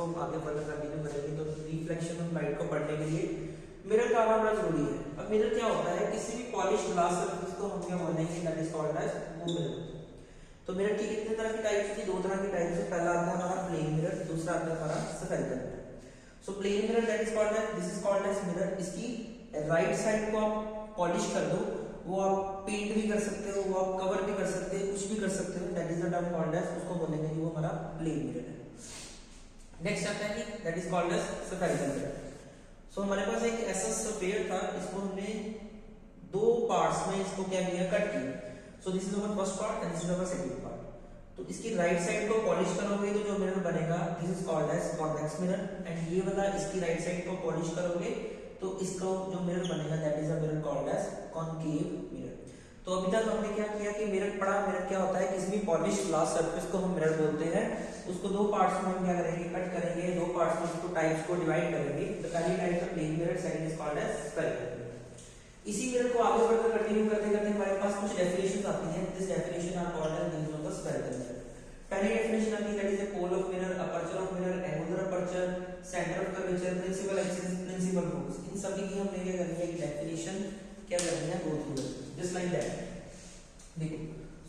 को हम आगे बढ़ना कंटिन्यू करेंगे। तो रिफ्लेक्शन ऑफ लाइट को पढ़ने के लिए मिरर का आना बड़ा जरूरी है। अब मिरर क्या होता है, किसी भी पॉलिश ग्लास सरफेस को हम क्या बोलेंगे, दैट इज कॉल्ड एज वो मिरर। तो मिरर की कितने तरह की टाइप्स थी, दो तरह की टाइप्स है। पहला आता है हमारा प्लेन मिरर, दूसरा आता है हमारा spherical mirror. So plane mirror that is called as, this is called as mirror. इसकी राइट साइड को आप पॉलिश कर दो, वो आप पेंट भी कर सकते हो, वो आप कवर भी कर सकते हो, कुछ भी कर सकते हो, that is the term called as, उसको बोलेंगे वो हमारा प्लेन मिरर है। नेक्स्ट आता है कि that is called as spherical mirror. So हमारे पास एक ऐसा स्फीयर था, इसको हमने दो पार्ट्स में इसको क्या किया, कट किया। So this is our first part and this is our second part. तो इसकी राइट साइड को पॉलिश करोगे तो जो मिरर बनेगा this is called as convex mirror, and ये वाला इसकी राइट साइड को पॉलिश करोगे तो इसका जो मिरर बनेगा that is a mirror called as concave mirror. तो अभी तक हमने क्या किया कि मिरर पढ़ा। मिरर क्या होता है, किसी भी पॉलिश ग्लास सरफेस को हम मिरर बोलते हैं। उसको दो पार्ट्स में हम क्या करेंगे, कट करेंगे, दो पार्ट्स में उसको टाइप्स को डिवाइड करेंगे। तो पहली टाइप है plane mirror, second is called as spherical mirror. इसी मिरर को आगे बढ़कर कंटिन्यू करते करते हमारे पास कुछ डेफिनेशंस आती हैं। This definition are called as use of the spherical mirror. पहली डेफिनेशन आती है that is a pole of mirror, aperture of mirror, angular aperture, centre of curvature, principal axis, principal focus. इन सभी की हमने क्या करनी है कि डेफिनेशन क्या करनी है, go through just like that. देखो,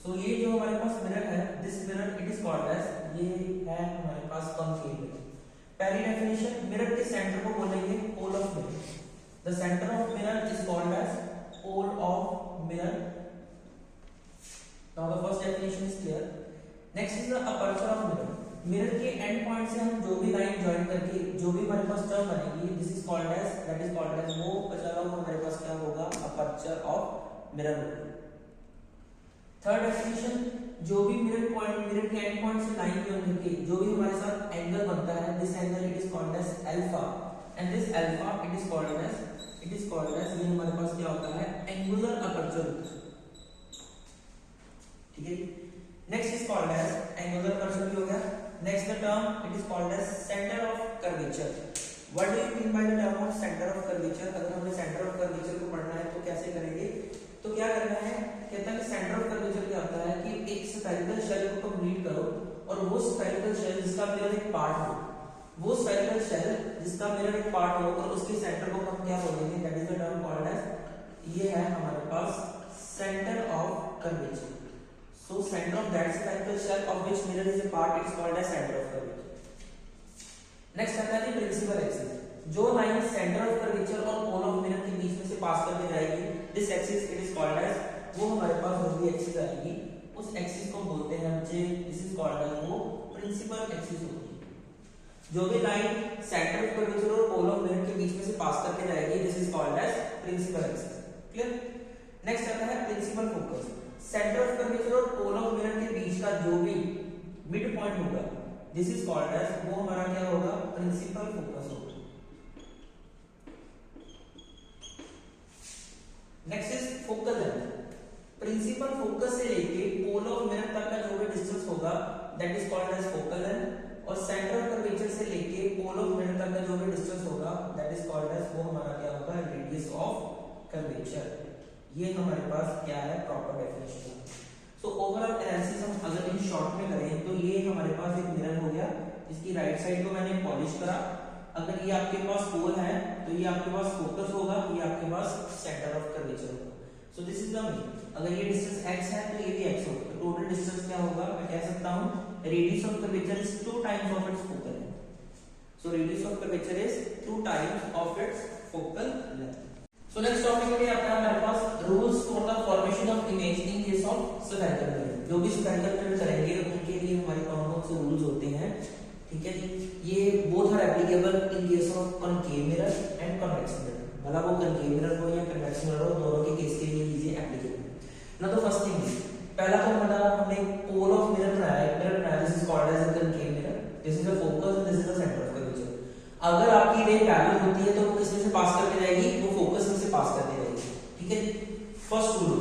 सो ये जो हमारे पास मिरर है, this mirror it is called as, ये है हमारे पास कॉनकेव मिरर। पहली डेफिनेशन, मिरर के सेंटर को बोलेंगे pole of mirror. The centre of mirror is called as pole of mirror. Now the first definition is clear. Next is the aperture of mirror. Mirror के end point से हम जो भी line join करके जो भी हमारे पास टर्म बनेगी, this is called as, that is called as, वो बचा हुआ हमारे पास क्या होगा, अपर्चर ऑफ मिरर होगा। थर्ड डेफिनेशन, जो भी मिरर पॉइंट, मिरर के एंड पॉइंट से लाइन ज्वाइन करके जो भी हमारे साथ एंगल बनता है, this angle it is called as alpha, and this alpha it is called as, ये हमारे पास क्या होता है, एंगुलर अपर्चर। ठीक है। Next is called as, angular aperture भी हो गया। Next the term it is called as centre of curvature. What do you mean by the term of centre of curvature? अगर हमें सेंटर ऑफ कर्वेचर को पढ़ना है तो कैसे करेंगे, तो क्या करना है, कहता है कि सेंटर ऑफ कर्वेचर क्या होता है कि एक स्फेरिकल शेल को कंप्लीट करो, और वो स्फेरिकल शेल जिसका मिरर एक पार्ट हो, वो स्फेरिकल शेल जिसका मिरर एक पार्ट हो, और उसके सेंटर को हम क्या बोलेंगे, that is the term called as, ये है हमारे पास centre of curvature. So center of that spherical shell of which mirror is a part, it is called as center of curvature. Next आता है प्रिंसिपल एक्सिस। जो line centre of curvature और pole of mirror के बीच में से pass करके जाएगी, this axis it is called as, वो हमारे पास जो भी एक्सिस आएगी उस एक्सिस को बोलते हैं हम, दिस इज कॉल्ड एज, वो प्रिंसिपल एक्सिस होती है। जो भी लाइन सेंटर ऑफ कर्वेचर और पोल ऑफ मिरर के बीच में से पास करके जाएगी, this is called as principal axis. Clear. Next आता है principal focus. Centre of curvature और पोल ऑफ मिरर के बीच का जो भी मिड पॉइंट होगा, दिस इज कॉल्ड एज, वो हमारा क्या होगा, प्रिंसिपल फोकस होगा। Next is focal length. Principal focus से लेके पोल ऑफ मिरर तक का जो भी डिस्टेंस होगा, that is called as focal length, और सेंटर ऑफ कर्वेचर से लेके पोल ऑफ मिरर तक का जो भी डिस्टेंस होगा, दैट इज कॉल्ड एज, वो हमारा क्या होगा, रेडियस ऑफ कर्वेचर। ये हमारे पास क्या है, proper definition. So overall analysis हम अगर इन शॉर्ट में करें तो ये हमारे पास एक मिरर हो गया, इसकी राइट साइड को मैंने पॉलिश करा। अगर ये आपके पास पोल है तो ये आपके पास फोकस होगा, ये आपके पास सेंटर ऑफ कर्वेचर होगा। So this is the mean. अगर ये डिस्टेंस x है तो ये भी x होगा। तो टोटल डिस्टेंस क्या होगा, मैं कह सकता हूं radius of curvature is 2 times of its focal length. So radius of curvature is 2 times of its focal length. So next topic में आता है हमारे पास rules for the formation of image in case of spherical mirror। जो भी spherical mirror करेंगे उनके लिए हमारे कौन-कौन से rules होते हैं, ठीक है जी। ये both are applicable in case of concave mirror and convex mirror। भला वो concave mirror हो या convex mirror हो, दोनों के केस के लिए ये applicable। ना तो फर्स्ट थिंग, पहला तो हमारा हमने पोल ऑफ मिरर बनाया है, मिरर बनाया, this is called as a concave mirror, this is the focus and this is the centre of curvature. अगर आपकी रे पैरेलल होती है तो वो किसमें से पास करके जाएगी, वो फोकस में से पास करके जाएगी। ठीक है, फर्स्ट रूल।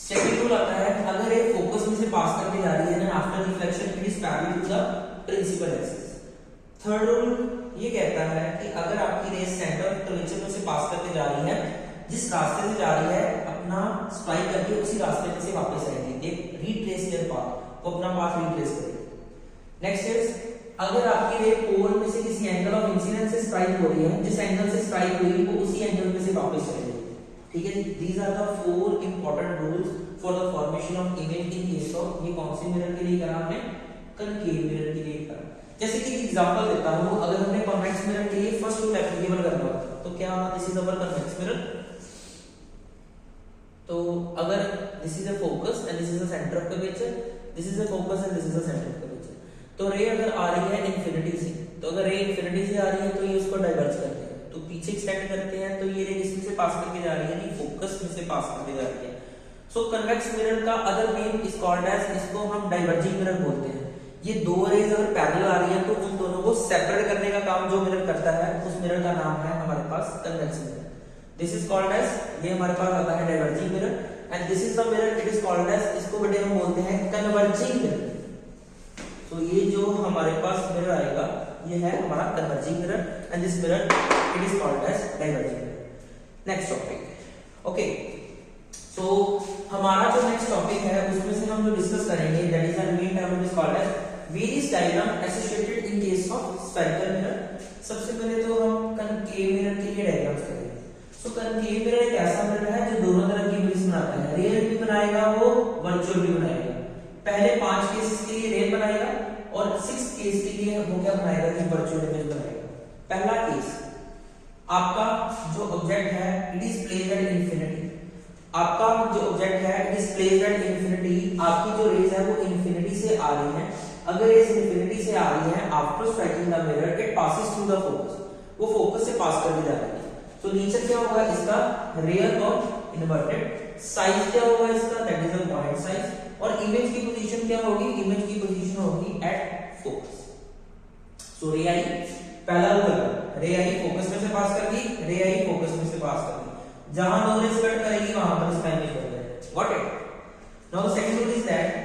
सेकंड रूल आता है, अगर ये फोकस में से पास करके जा रही है ना, after reflection it is parallel to the principal axis. Third rule ये कहता है कि अगर आपकी रे सेंटर ऑफ कर्वेचर में से पास करके जा रही है, जिस रास्ते से जा रही है अपना स्ट्राइक करके उसी रास्ते में से वापस आएगी, एक रिट्रेस देयर पाथ, वो अपना पाथ रिट्रेस करेगी। नेक्स्ट इज अगर आपकी रे पोल में से किसी एंगल ऑफ इंसिडेंस से स्ट्राइक हो रही है, जिस एंगल से स्ट्राइक हुई वो उसी एंगल में से वापस चली जाएगी। ठीक है, these are the 4 important rules for the formation of image in case of, ये कौन से मिरर के लिए करा हमने, कनकेव मिरर के लिए करा। जैसे कि एग्जांपल देता हूं, अगर हमने कॉन्वेक्स मिरर के लिए फर्स्ट रूल एप्लीकेबल करना होता तो क्या होगा, this is our convex mirror. तो अगर this is a focus and this is the centre of curvature, this is a focus and this is the centre of curvature, तो रे अगर आ रही है इंफिनिटी से, तो अगर रे इंफिनिटी से आ रही है तो ये उसको डाइवर्ज करते हैं, तो पीछे एक्सटेंड करते हैं तो ये रे किसमें से पास करके जा रही है, नहीं फोकस में से पास करके जा रही है। सो कन्वेक्स मिरर का other name is called as, इसको हम डाइवर्जिंग मिरर बोलते हैं। ये दो रेज अगर पैरेलल आ रही है तो उन दोनों को सेपरेट करने का काम जो मिरर करता है, उस मिरर का नाम है हमारे पास convex mirror. This is called as, ये हमारे पास आता है diverging mirror, and this is the mirror it is called as, इसको बेटे हम बोलते हैं कन्वर्जिंग मिरर। तो ये जो हमारे पास मिरर आएगा ये है हमारा converging mirror, and this mirror it is called as diverging mirror. Next topic, okay, so हमारा जो नेक्स्ट टॉपिक है उसमें से हम जो डिस्कस करेंगे that is the main term is called as various diagram associated in case of spherical mirror. सबसे पहले तो हम कनकेव मिरर के लिए डायग्राम्स करेंगे। सो कनकेव मिरर एक ऐसा मिरर है जो दोनों तरह की इमेज बनाता है, रियल भी बनाएगा वो, वर्चुअल भी बनाएगा। पहले 5 केसेस के लिए रियल बनाएगा और 6 केस के लिए वो क्या बनाएगा, कि वर्चुअल इमेज बनाएगा। पहला केस, आपका जो ऑब्जेक्ट है it is placed at infinity, आपका जो ऑब्जेक्ट है it is placed at infinity, आपकी जो रेज है वो इंफिनिटी से आ रही है। अगर रेज इंफिनिटी से आ रही है, after striking the mirror it passes through the focus, वो फोकस से पास करके जा रही है। तो नेचर क्या होगा इसका, रियल और इन्वर्टेड। साइज क्या होगा इसका, that is the point size, और इमेज की पोजीशन क्या होगी, इमेज की पोजीशन होगी एट फोकस। सो रे आई, पहला रूल, रे आई फोकस में से पास कर दी, रे आई फोकस में से पास कर दी, जहां नो रेज कट करेगी वहां पर इसका इमेज बन जाएगा। Got it. Now the second rule is that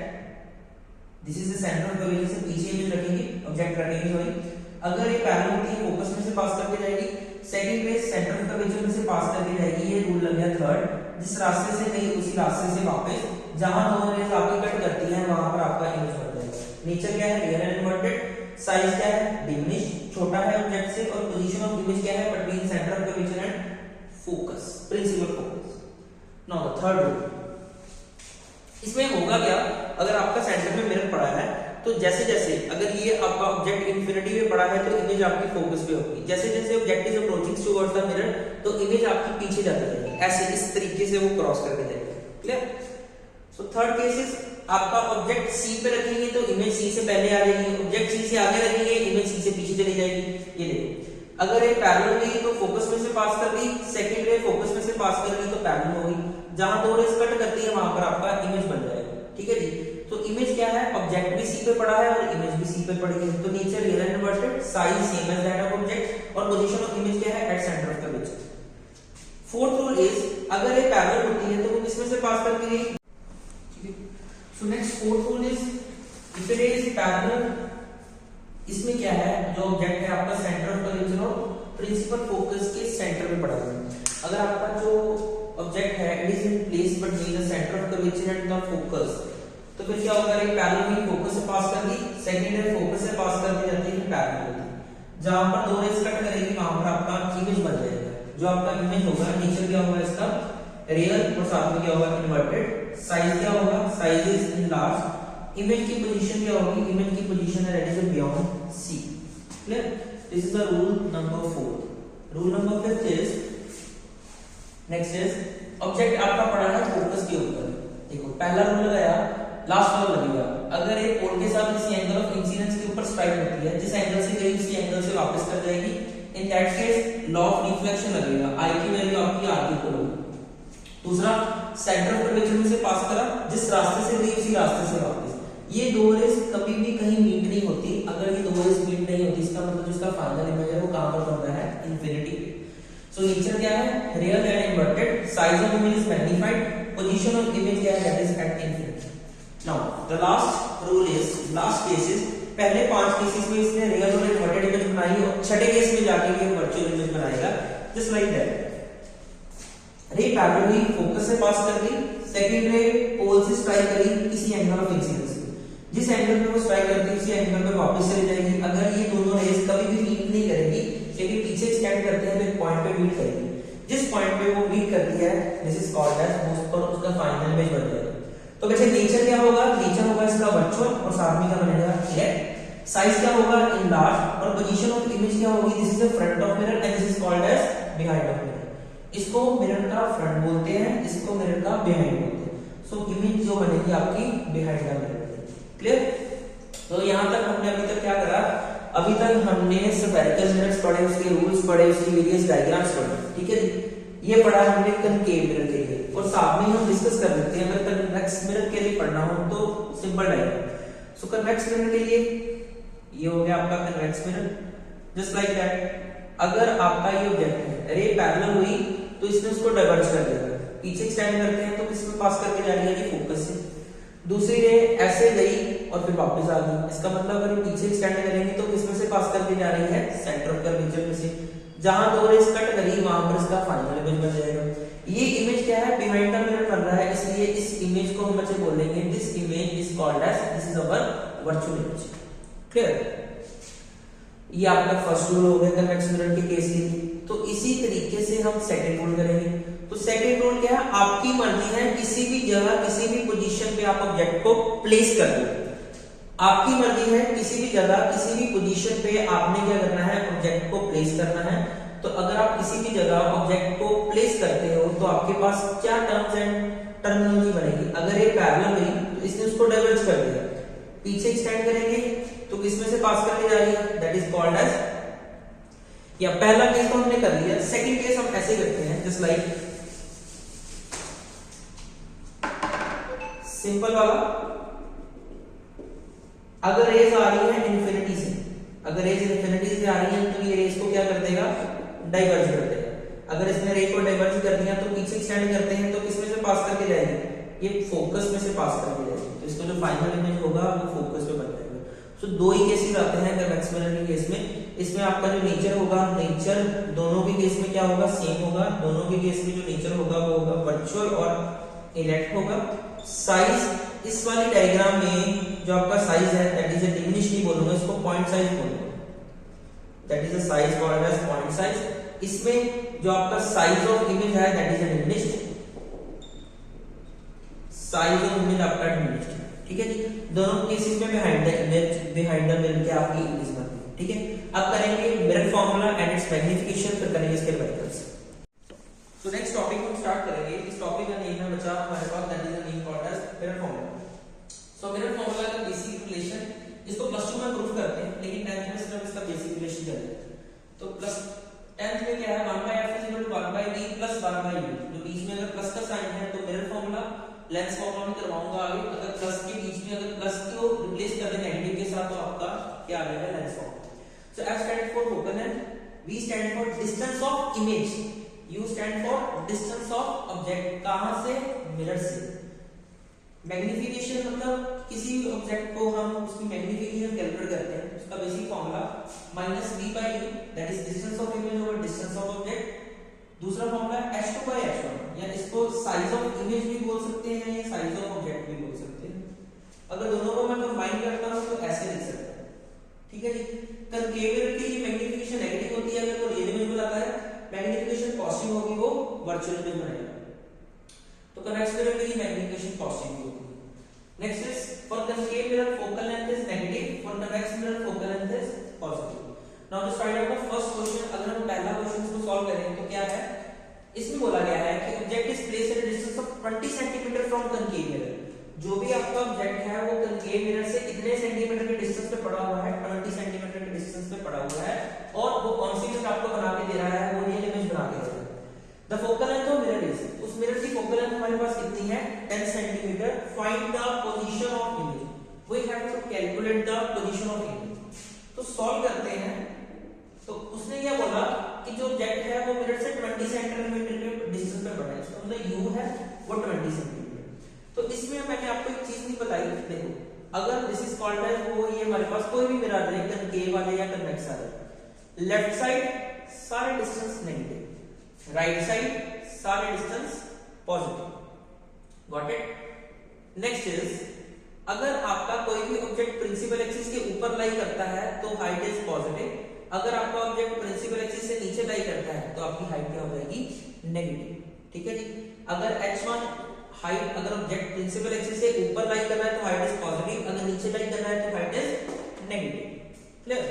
this is the centre of curvature, से पीछे इमेज रखेंगे, ऑब्जेक्ट रखेंगे सॉरी। अगर ये पैरेलल होती है फोकस में से पास करके जाएगी, second rays centre of curvature में से पास करके जाएगी, ये रूल लग गया थर्ड। जिस रास्ते से गई उसी रास्ते से वापस, जहां नो रेज आपकी कट करती है वहां पर आपका इमेज बन जाएगा। नेचर क्या है, रियल एंड इन्वर्टेड। साइज क्या है, डिमिनिश, छोटा है ऑब्जेक्ट से, और पोजीशन ऑफ इमेज क्या है, between centre of curvature and focus, principal focus. Now the third rule, इसमें होगा क्या, अगर आपका सेंटर में मिरर पड़ा है तो जैसे जैसे अगर ये आपका ऑब्जेक्ट इंफिनिटी में पड़ा है तो इमेज आपकी फोकस पे होगी, जैसे जैसे object is approaching towards the mirror तो इमेज आपकी पीछे जाती जाएगी, ऐसे इस तरीके से वो क्रॉस करके जाएगी। Clear. So third case is, आपका ऑब्जेक्ट सी पे रखेंगे तो इमेज सी से पहले आ जाएगी, ऑब्जेक्ट सी से आगे रखेंगे इमेज सी से पीछे चली जाएगी। ये देखो, अगर ये पैरेलल हुई तो फोकस में से पास कर दी, सेकंड रे फोकस में से पास कर दी तो पैरेलल हो गई, जहां दो रेज कट करती है वहां पर आपका इमेज बन जाएगा। ठीक है जी। तो इमेज क्या है, ऑब्जेक्ट भी सी पे पड़ा है और इमेज भी सी पे पड़ी है, तो nature real and inverted, size same as that of object, और पोजीशन ऑफ इमेज क्या है, at centre of curvature. Fourth rule is, अगर ये पैरेलल होती है तो वो किसमें से पास करती है। ठीक है। So next fourth rule is, if it is parallel, इसमें क्या है, जो ऑब्जेक्ट है आपका सेंटर ऑफ कर्वेचर और प्रिंसिपल फोकस के सेंटर में पड़ा हुआ है। अगर आपका जो ऑब्जेक्ट है it is in place between the centre of curvature and the focus, तो फिर क्या होगा, एक पैरेलल में फोकस से पास कर दी, सेकंड रे फोकस से पास कर दी जाती है, पैरेलल होती है, जहां पर दो रेज कट करेगी वहां पर आपका इमेज बन जाएगा। जो आपका इमेज होगा, नेचर क्या होगा इसका, रियल, और साथ में क्या होगा, इन्वर्टेड। साइज क्या होगा, size is enlarged. Image की पोजीशन क्या होगी, इमेज की पोजीशन है that is beyond C. Clear. This is the rule number 4। Rule number 5 is, next is, object आपका पड़ा है फोकस के ऊपर। देखो पहला रूल लगाया, लास्ट वाला लगेगा, अगर एक पोल के साथ किसी एंगल ऑफ इंसिडेंस के ऊपर स्ट्राइक होती है, जिस एंगल से गई उसी एंगल से वापस कर जाएगी, in that case law of reflection लगेगा, आई की वैल्यू आपकी आर की इक्वल होगी। दूसरा, सेंटर ऑफ कर्वेचर में से पास करा, जिस रास्ते से गई उसी रास्ते से वापस। ये दो रेज कभी भी कहीं मीट नहीं होती, अगर ये दो रेज मीट नहीं होती इसका मतलब जिसका फाइनल इमेज है वो कहां पर बन रहा है, इंफिनिटी पे। सो नेचर क्या है, real and inverted, size of image is magnified, position of image क्या है, that is at infinity. Now the last rule is, last case is, पहले 5 केसेस में इसने रियल और इन्वर्टेड इमेज बनाई और छठे केस में जाके ये वर्चुअल इमेज बनाएगा, जस्ट लाइक दैट। रे पैरेलली फोकस से पास कर दी, सेकंड रे पोल से स्ट्राइक करी किसी एंगल ऑफ इंसिडेंस, जिस एंगल पे वो स्ट्राइक करती है उसी एंगल पे वापस चली जाएगी। अगर ये दोनों रेज कभी भी मीट नहीं करेगी लेकिन पीछे एक्सटेंड करते हैं तो एक पॉइंट पे मीट करेगी। जिस पॉइंट पे वो मीट करती है this is called as most और उसका फाइनल इमेज बन जाएगा। तो वैसे नेचर क्या होगा, नेचर होगा इसका वर्चुअल और साथ में क्या बनेगा इरेक्ट। साइज क्या होगा इन लार्ज और पोजीशन ऑफ इमेज क्या होगी, this is the front of mirror and this is called as behind of mirror. इसको मिरर का फ्रंट बोलते हैं, इसको मिरर का बिहाइंड बोलते हैं। सो इमेज जो बनेगी आपकी बिहाइंड द मिरर। क्लियर? तो यहां तक हमने अभी तक क्या करा, अभी तक हमने स्फेरिकल मिरर्स पढ़े, उसके रूल्स पढ़े, उसकी वेरियस डायग्राम्स पढ़े। ठीक है जी, ये पढ़ा हमने कनकेव मिरर के लिए। और साथ में हम डिस्कस कर लेते हैं अगर कन्वेक्स मिरर के लिए पढ़ना हो तो सिंपल डायग्राम। सो कन्वेक्स मिरर के लिए ये हो गया आपका convex mirror. Just like that, अगर आपका ये ऑब्जेक्ट है, रे पैरेलल हुई तो इसने उसको डाइवर्ज कर दिया, पीछे एक्सटेंड करते हैं तो किसमें पास करके जा रही है जी, फोकस से। दूसरी रे ऐसे गई और फिर वापस आ गई, इसका मतलब अगर पीछे एक्सटेंड करेंगे तो किसमें से पास करके जा रही है, सेंटर ऑफ कर्वेचर में से। जहां दो रेस कट करी वहां पर इसका फाइनल इमेज बन जाएगा। ये इमेज क्या है, बिहाइंड द मिरर बन रहा है, इसलिए इस इमेज को हम ऐसे बोलेंगे this image is called as this is our virtual image. Clear? ये आपका फर्स्ट रूल हो गया कन्वेक्स मिरर के केस के लिए। तो इसी तरीके से हम सेकंड रूल करेंगे। तो सेकंड रूल क्या है, आपकी मर्जी है किसी भी जगह किसी भी पोजीशन पे आप ऑब्जेक्ट को प्लेस कर दो। आपकी मर्जी है किसी भी जगह किसी भी पोजीशन पे आपने क्या करना है, ऑब्जेक्ट को प्लेस करना है। तो अगर आप किसी भी जगह ऑब्जेक्ट को प्लेस करते हो तो आपके पास क्या टर्म्स एंड टर्मिनोलॉजी बनेगी। अगर ये पैरेलल हुई तो इसने उसको डाइवर्ज कर दिया, पीछे एक्सटेंड करेंगे तो किसमें से पास करके जा रही है, दैट इज कॉल्ड एज, या पहला केस तो हमने कर लिया। सेकंड केस हम ऐसे करते हैं जस्ट लाइक सिंपल वाला, अगर रेज आ रही है इन्फिनिटी से, अगर रेज इन्फिनिटी से आ रही है तो ये रेज को क्या कर देगा, डाइवर्ज कर देगा। अगर इसने रे को डाइवर्ज कर दिया तो पीछे एक्सटेंड करते हैं तो किसमें से पास करके जाएगी, ये फोकस में से पास करके जाएगी। तो इसका जो फाइनल इमेज होगा वो फोकस में बन जाएगा। सो दो ही केसेस आते हैं कन्वेक्स मिरर के केस में। इसमें आपका जो नेचर होगा, नेचर दोनों भी केस में क्या होगा, सेम होगा। दोनों भी केस में जो नेचर होगा वो होगा वर्चुअल और इरेक्ट होगा। साइज इस वाली डायग्राम में जो आपका साइज है दैट इज अ डिमिनिश नहीं बोलूंगा, इसको पॉइंट साइज बोलूंगा, that is a size called as point size. इसमें जो आपका साइज ऑफ इमेज है that is a diminished, size of image आपका डिमिनिश्ड। ठीक है जी, दोनों केसेस में behind the image, behind the mirror के आपकी इमेज बनती है। ठीक है, अब करेंगे mirror formula and its magnification, फिर करेंगे इसके न्यूमेरिकल्स। तो नेक्स्ट टॉपिक हम स्टार्ट करेंगे। इस टॉपिक का नेम है बच्चा हमारे पास that is the name called as mirror formula. So mirror formula का बेसिक रिलेशन, इसको प्लस 2 में प्रूव करते हैं लेकिन 10th में सिर्फ इसका बेसिक रिलेशन चलेगा। तो प्लस 10th में क्या है, 1/f = 1/d + 1/u। जो बीच में अगर प्लस का साइन है तो मिरर फार्मूला, लेंस फार्मूला में करवाऊंगा आगे। अगर प्लस के बीच में अगर प्लस को रिप्लेस कर दें नेगेटिव के साथ तो आपका क्या आ जाएगा, lens formula. So f stand for focal length, v stand for distance of image, u stand for distance of object, कहां से, मिरर से। मैग्निफिकेशन मतलब किसी भी ऑब्जेक्ट को हम उसकी मैग्निफिकेशन कैलकुलेट करते हैं, उसका basic formula -v/u that is distance of image over distance of object. दूसरा फार्मूला h2/h1, या इसको साइज ऑफ इमेज भी बोल सकते हैं या साइज ऑफ ऑब्जेक्ट भी बोल सकते हैं। अगर दोनों को मैं कंबाइन करता हूं तो ऐसे लिख सकते हैं। ठीक है जी, कनकेव मिरर की मैग्निफिकेशन नेगेटिव होती है अगर वो रियल इमेज बनाता है, मैग्निफिकेशन पॉजिटिव होगी वो वर्चुअल इमेज बनाएगा। तो कन्वेक्स मिरर की मैग्निफिकेशन पॉजिटिव होगी। Next is for concave mirror focal length is negative, for convex mirror focal length is positive. Now just find out the first question. अगर हम पहला question को सॉल्व करें तो क्या है, इसमें बोला गया है कि object is placed at a distance of 20 centimetre from concave mirror. जो भी आपका ऑब्जेक्ट है वो कनकेव मिरर से इतने सेंटीमीटर के डिस्टेंस पे पड़ा हुआ है, 20 सेंटीमीटर के डिस्टेंस पे पड़ा हुआ है, और वो कौन सी इमेज आपको बना के दे रहा है, वो रियल इमेज बना के दे रहा है। The focal length of mirror is, उस मिरर की फोकल लेंथ हमारे पास कितनी है, 10 centimetre. Find the position of image, we have to calculate the position of image. तो सॉल्व करते हैं। तो उसने क्या बोला कि जो ऑब्जेक्ट है वो मिरर से 20 सेंटीमीटर के डिस्टेंस पे पड़ा है, इसका मतलब u है वो 20 सेंटीमीटर। तो इसमें मैंने आपको एक चीज नहीं बताई, देखो अगर दिस इज कॉल्ड एज, वो ये हमारे पास कोई भी मिरर आ जाए, कनकेव वाले या कन्वेक्स वाले, लेफ्ट साइड सारे डिस्टेंस नेगेटिव, राइट साइड सारे distance positive. Got it? Next is अगर आपका कोई भी ऑब्जेक्ट प्रिंसिपल एक्सिस के ऊपर लाई करता है तो हाइट इज पॉजिटिव, अगर आपका ऑब्जेक्ट प्रिंसिपल एक्सिस से नीचे लाई करता है तो आपकी हाइट क्या हो जाएगी, नेगेटिव। ठीक है जी। अगर h1 हाइट, अगर ऑब्जेक्ट प्रिंसिपल एक्सिस से ऊपर लाई कर रहा है तो हाइट इज पॉजिटिव, अगर नीचे लाई कर रहा है तो हाइट इज नेगेटिव। क्लियर।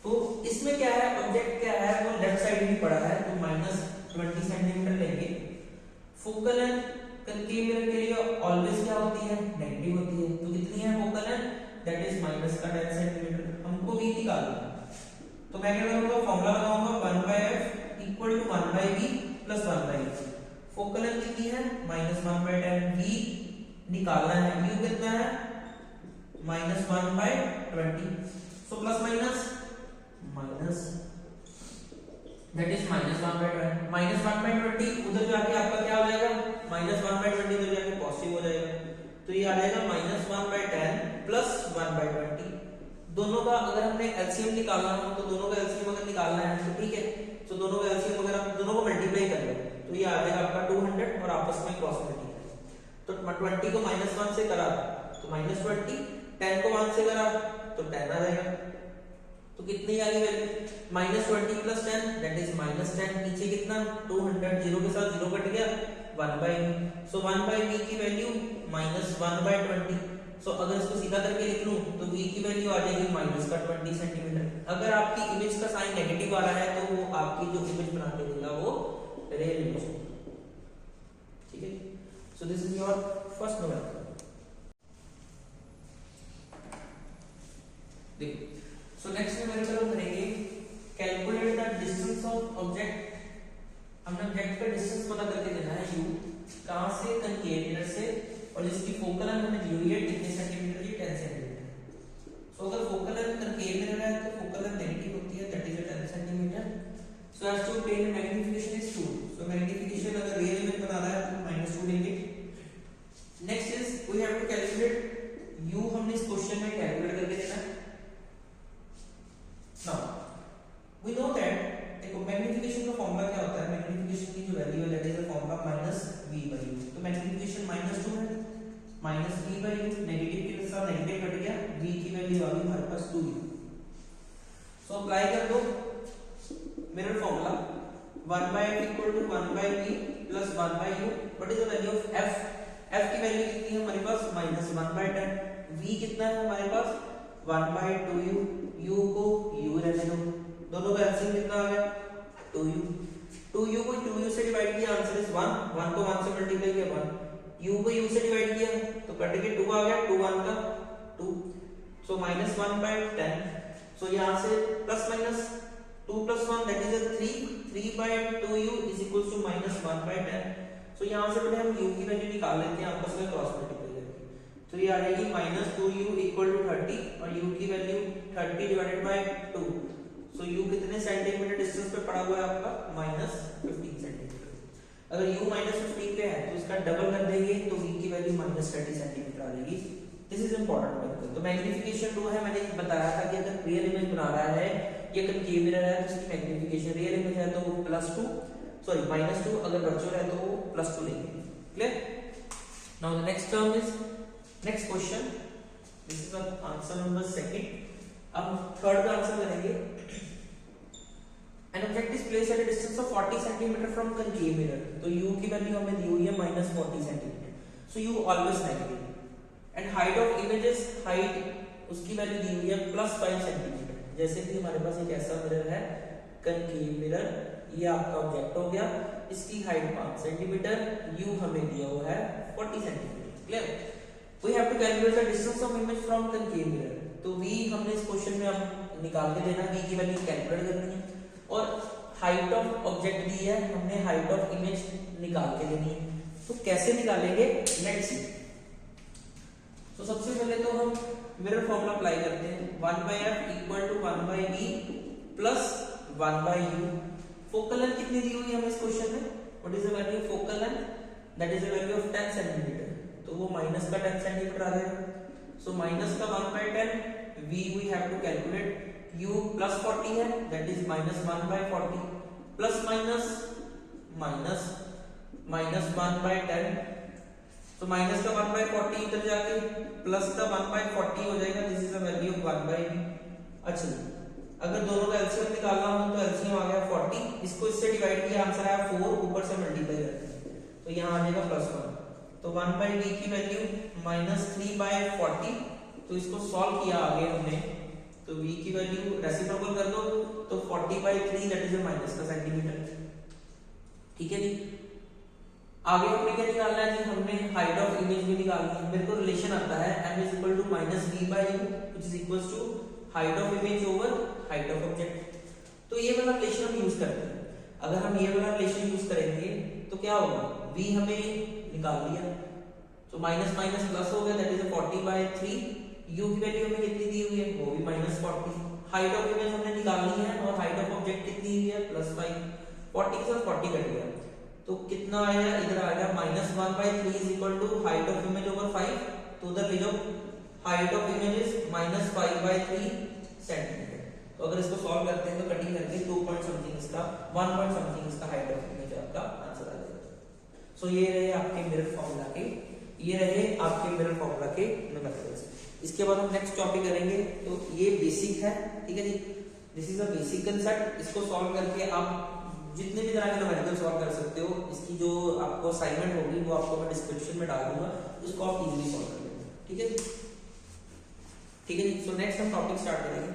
तो इसमें क्या है, ऑब्जेक्ट क्या है वो लेफ्ट साइड में पड़ा है तो -20 सेंटीमीटर लेंगे। फोकल लेंथ कनकेव मिरर के लिए ऑलवेज क्या होती है, नेगेटिव होती है। तो कितनी है focal length, that is -10 centimetre. हमको v निकालना है तो मैं क्या करूंगा, फॉर्मूला लगाऊंगा 1/f equal to 1/v plus 1/f। Focal length कितनी है, -1/10, v निकालना है, u कितना है -1/20। So plus minus minus that is -1/20, -1/20 उधर जाके आपका क्या हो जाएगा, -1/20 उधर जाके पॉजिटिव हो जाएगा तो ये आ जाएगा -1/10 प्लस 1/20। दोनों का अगर हमने एलसीएम निकालना हो तो दोनों का एलसीएम अगर निकालना है तो ठीक है, तो दोनों का एलसीएम अगर आप दोनों को मल्टीप्लाई कर लो तो ये आ जाएगा आपका 200 और आपस में क्रॉस मल्टीप्लाई। तो 20 को -1 से करा तो -20, 10 को 1 से करा तो 10 आ जाएगा। तो कितनी आ गई वैल्यू, -20 प्लस 10 दैट इज -10। नीचे कितना 200, 0 के साथ 0 कट गया, 1/v। सो 1/v की वैल्यू -1/20। सो अगर इसको सीधा करके लिख लूं तो v की वैल्यू आ जाएगी -20 सेंटीमीटर। अगर आपकी इमेज का साइन नेगेटिव आ रहा है तो वो आपकी जो इमेज बना के देगा वो रियल इमेज होगी। ठीक है। So this is your first number. देखो, सो नेक्स्ट में मेरे हम करेंगे calculate the distance of object. हमने ऑब्जेक्ट का डिस्टेंस पता करके देना है u, कहां से, कनकेव मिरर से, और जिसकी फोकल लेंथ हमें दी हुई है कितने सेंटीमीटर की, 10 सेंटीमीटर। सो अगर फोकल लेंथ कनकेव मिरर है तो फोकल लेंथ नेगेटिव होती है, that is 10 centimetre. So as to obtain magnification is 2। So magnification अगर रियल इमेज बनाना है तो -2 लेंगे। Next is we have to calculate u, हमने इस क्वेश्चन में कैलकुलेट करके देना है। नाउ वी नो दैट, देखो मैग्नीफिकेशन का फॉर्मूला क्या होता है, मैग्नीफिकेशन की जो वैल्यू है that is the formula -v/u। तो मैग्नीफिकेशन -2 है, -v/u, नेगेटिव के साथ नेगेटिव कट गया, v की वैल्यू आ गई हमारे पास 2u। सो अप्लाई कर दो mirror formula 1/f equal to 1/v plus 1/u। What is the value of f, f की वैल्यू कितनी है हमारे पास -1/10, v कितना है हमारे पास 1/2u, u को u रहने दो, दोनों का एलसीएम कितना आ गया 2u। 2u को 2u से डिवाइड किया, आंसर इज 1, 1 को 1 से मल्टीप्लाई किया 1, u को u से डिवाइड किया तो कट के 2 आ गया, 2 1 का 2, सो -1/10। सो यहां से प्लस माइनस 2 प्लस 1 that is 3, 3/2u is equals to -1/10। So यहां से पहले हम u की वैल्यू निकाल लेते हैं आपस में क्रॉस मल्टीप्लाई करके। तो ये आ जाएगी -2u इक्वल टू 30 और u की value 30 divided by 2। So u कितने सेंटीमीटर डिस्टेंस पे पड़ा हुआ है आपका, -15 सेंटीमीटर। अगर u -15 पे है तो इसका डबल कर देंगे तो v की वैल्यू -30 सेंटीमीटर आ जाएगी। This is important. तो मैग्नीफिकेशन 2 है, मैंने बताया था कि अगर रियल इमेज बना रहा है या कनकेव मिरर है तो इसकी मैग्नीफिकेशन, रियल इमेज है तो +2, सॉरी -2, अगर वर्चुअल है तो +2 लेंगे। Clear. Now the next term is next question, this is answer number 2। अब थर्ड का आंसर करेंगे। An object is placed at a distance of 40 cm from concave mirror. तो u की वैल्यू हमें दी हुई है -40 cm. So u always negative. And height of images, height उसकी value दी हुई है +5 cm. जैसे कि हमारे पास एक ऐसा मिरर है concave mirror, ये आपका ऑब्जेक्ट हो गया, इसकी हाइट 5 cm, u हमें दिया हुआ है 40 cm. Clear? We have to calculate the distance of image from concave mirror. तो v हमने इस क्वेश्चन में अब निकाल के देना, v की वैल्यू कैलकुलेट करनी है और हाइट ऑफ ऑब्जेक्ट दी है, हमने हाइट ऑफ इमेज निकाल के देनी है। तो कैसे निकालेंगे, लेट्स सी। तो सबसे पहले तो हम मिरर फॉर्मूला अप्लाई करते हैं, 1/f equal to 1/v plus 1/u। Focal length कितनी दी हुई है हमें इस क्वेश्चन में, what is the value of focal length, that is the value of 10 centimetre. तो वो माइनस का 10 सेंटीमीटर आ जाएगा। सो माइनस का 1/10, v we have to calculate, u +40 है दैट इज -1/40 प्लस माइनस -1/10। तो माइनस का 1/40 इधर जाके प्लस का 1/40 हो जाएगा, this is the value of 1/b। अच्छा अगर दोनों का एलसीएम निकालना हो तो एलसीएम आ गया 40, इसको इससे डिवाइड किया आंसर आया 4, ऊपर से मल्टीप्लाई करते हैं तो यहाँ आ जाएगा +1। तो 1/b की वैल्यू -3/40, तो इसको सॉल्व किया आगे हमने, तो b की वैल्यू रेसिप्रोकल कर दो तो 40/3 दैट इज माइनस का सेंटीमीटर। ठीक है जी, आगे हमने क्या निकालना है जी, हमने हाइट ऑफ इमेज भी निकालनी है। मेरे को रिलेशन आता है m = -b/u which is equals to height of image over height of object. तो ये वाला रिलेशन हम यूज करते हैं। अगर हम ये वाला रिलेशन यूज करेंगे तो क्या होगा, v हमें निकाल लिया तो माइनस माइनस प्लस हो गया, दैट इज 40/3। u की वैल्यू हमें कितनी दी हुई है, वो भी -40। हाइट ऑफ इमेज हमने निकालनी है और हाइट ऑफ ऑब्जेक्ट कितनी हुई है, +5। 40 के साथ 40 कट गया तो कितना आएगा, इधर आएगा -1/3 is equal to height of image over 5। तो उधर ले जाओ, height of image is -5/3 centimetre. तो अगर इसको सॉल्व करते हैं तो कटिंग करके 2 पॉइंट समथिंग इसका 1 पॉइंट समथिंग इसका हाइट ऑफ इमेज आपका आंसर आ जाएगा। सो ये रहे आपके मिरर फार्मूला के, ये रहे आपके मिरर फार्मूला के मेथड्स। इसके बाद हम नेक्स्ट टॉपिक करेंगे, तो ये बेसिक है, ठीक है जी, this is a basic concept. इसको सॉल्व करके आप जितने भी तरह के न्यूमेरिकल सॉल्व कर सकते हो। इसकी जो आपको असाइनमेंट होगी वो आपको मैं डिस्क्रिप्शन में डाल दूंगा, उसको आप इजीली सॉल्व कर लेंगे। ठीक है जी, ठीक है जी। सो नेक्स्ट हम टॉपिक स्टार्ट करेंगे।